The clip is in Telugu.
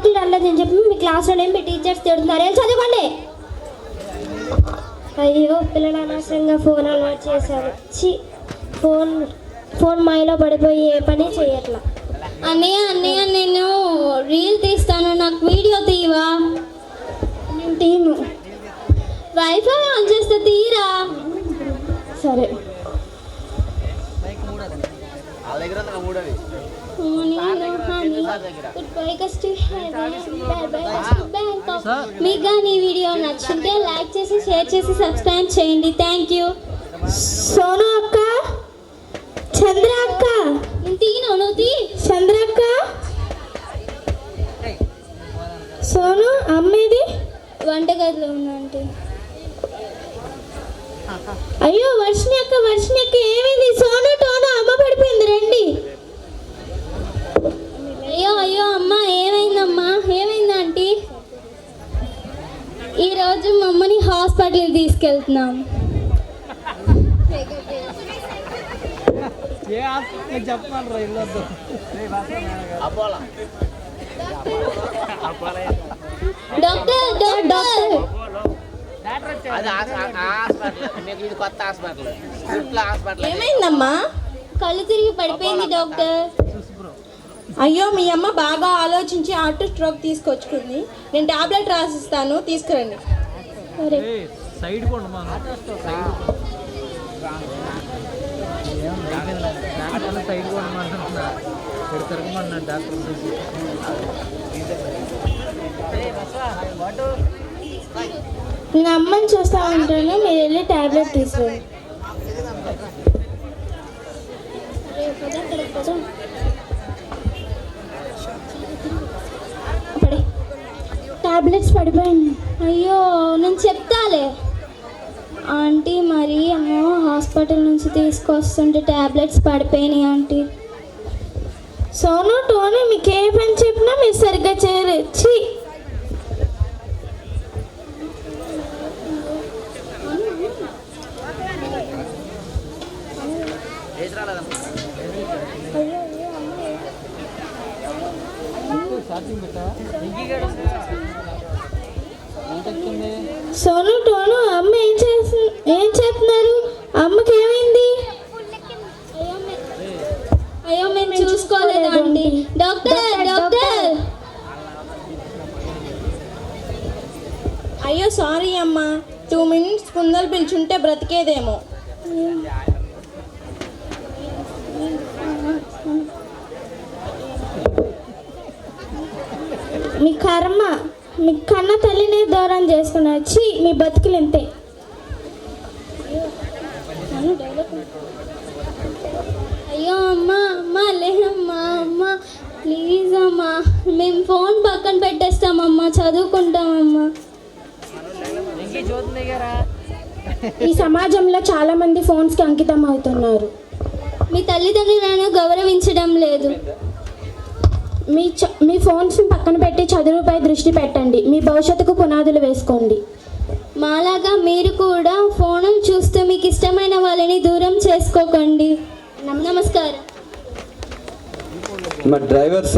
మార్కులు రాలేదని చెప్పి మీ క్లాస్లో మీ టీచర్స్ తిడుతున్నారు. ఏం చదవండి. అయ్యో పిల్లలు అనవసరంగా ఫోన్ అలవాటు చేశారు. ఫోన్ మాయలో పడిపోయి ఏ పని చేయట్లా. అన్నయ్య నేను రీల్ తీస్తాను, నాకు వీడియో తీవా? నేను తీను. వైఫై ఆన్ చేస్తే తీరా. సరే. మీకు కానీ ఈ వీడియో నచ్చుంటే లైక్ చేసి షేర్ చేసి సబ్స్క్రైబ్ చేయండి. Thank you. సోను అక్క, చంద్ర అక్క, చంద్ర అక్క, సోను అమ్మేది వంటగదిలో ఉందంటే. అయ్యో వర్షిణి అక్క ఏమైంది? సోను టోను అమ్మ పడిపోయింది, రండి. అయ్యో అమ్మ ఏమైందమ్మా? ఏమైంది ఆంటీ? ఈరోజు మా అమ్మని హాస్పిటల్కి తీసుకెళ్తున్నాం. ఏమైందమ్మా? కళ్ళు తిరిగి పడిపోయింది డాక్టర్. అయ్యో మీ అమ్మ బాగా ఆలోచించి ఆటో స్ట్రోక్ తీసుకొచ్చుకుంది. నేను టాబ్లెట్ రాసిస్తాను, తీసుకురండి. సరే. నేను అమ్మని చూస్తా ఉంటాను, మీరు వెళ్ళి టాబ్లెట్ తీసుకురండి. టాబ్లెట్స్ పడిపోయింది. అయ్యో నేను చెప్తాలే ఆంటీ. మరి అమ్మో హాస్పిటల్ నుంచి తీసుకొస్తుంటే టాబ్లెట్స్ పడిపోయినాయి ఆంటీ. సోను టోను మీకు ఏ పని చెప్పినా మీరు సరిగ్గా చేయరచ్చి. సోను టోను అమ్మ ఏం చేస్తున్నారు? అమ్మకి ఏమైంది? అయ్యో మేము చూసుకోలేదు ఆంటీ. డాక్టర్. అయ్యో సారీ అమ్మా, 2 minutes ముందర పిలుచుంటే బ్రతికేదేమో. మీ కర్మ, మీ కన్న తల్లిని దూరం చేసుకున్నారు. వచ్చి మీ బతుకులు ఇంతే. అయ్యో అమ్మ లేదమ్మా. అమ్మ ప్లీజ్ అమ్మా, మేము ఫోన్ పక్కన పెట్టేస్తామమ్మా, చదువుకుంటామమ్మా. ఈ సమాజంలో చాలా మంది ఫోన్స్కి అంకితం అవుతున్నారు. మీ తల్లిదండ్రులను గౌరవించడం లేదు. మీ ఫోన్స్ పక్కన పెట్టి చదువుపై దృష్టి పెట్టండి. మీ భవిష్యత్తుకు పునాదులు వేసుకోండి. మాలాగా మీరు కూడా ఫోన్లు చూస్తూ మీకు ఇష్టమైన వాళ్ళని దూరం చేసుకోకండి. నమస్కారం. మా డ్రైవర్